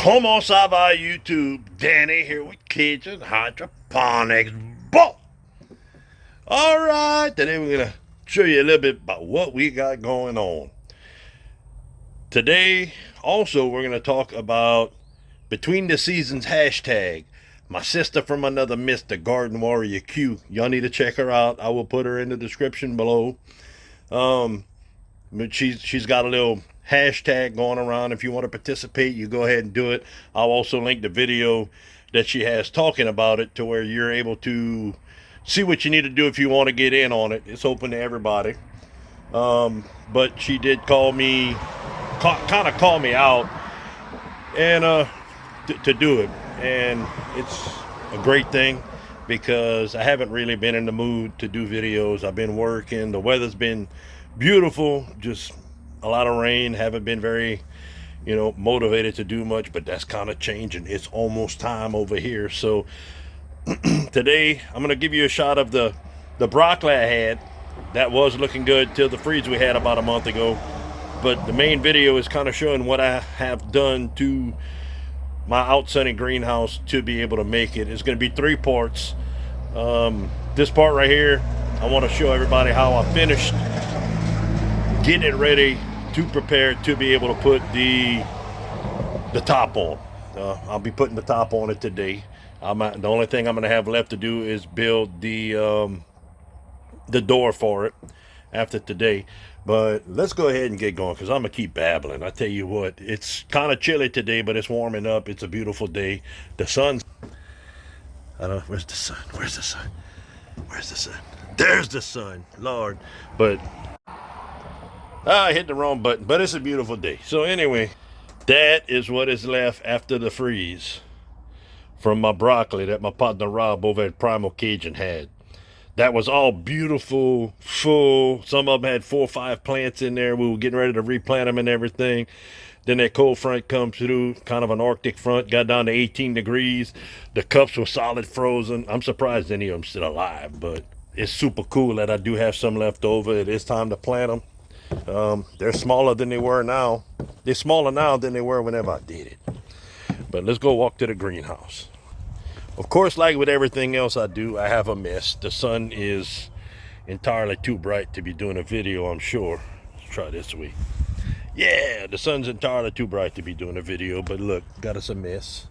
Como ça va, YouTube? Danny here with Kitchen Hydroponics. Boom! Alright, today we're going to show you a little bit about what we got going on. Today, also, we're going to talk about Between the Seasons hashtag. My sister from another mister, Garden Warrior Q. Y'all need to check her out. I will put her in the description below. But she's got a little hashtag going around. If you want to participate, you go ahead and do it. I'll also link the video that she has talking about it to where you're able to see what you need to do if you want to get in on it. It's open to everybody. But she did call me, kind of call me out, and to do it. And it's a great thing because I haven't really been in the mood to do videos. I've been working. The weather's been beautiful, just a lot of rain. Haven't been very motivated to do much, but that's kind of changing. It's almost time over here. So today I'm gonna give you a shot of the broccoli I had that was looking good till the freeze we had about a month ago. But the main video is kind of showing what I have done to my outsunny greenhouse to be able to make it. It's going to be 3 parts. This part right here, I want to show everybody how I finished getting it ready to prepare to be able to put the top on. I'll be putting the top on it today. The only thing I'm going to have left to do is build the door for it after today. But let's go ahead and get going because I'm going to keep babbling. I tell you what, it's kind of chilly today, but it's warming up. It's a beautiful day. The sun's... I don't know, where's the sun? Where's the sun? Where's the sun? There's the sun, Lord. But I hit the wrong button, but it's a beautiful day. So anyway, that is what is left after the freeze from my broccoli that my partner Rob over at Primal Cajun had. That was all beautiful, full. Some of them had 4 or 5 plants in there. We were getting ready to replant them and everything. Then that cold front comes through, kind of an Arctic front, got down to 18 degrees. The cups were solid frozen. I'm surprised any of them still alive, but it's super cool that I do have some left over. It is time to plant them. They're smaller than they were now. They're smaller now than they were whenever I did it. But let's go walk to the greenhouse. Of course, like with everything else I do, I have a mess. The sun is entirely too bright to be doing a video, I'm sure. Let's try this way. Yeah, the sun's entirely too bright to be doing a video, but look, got us a mess.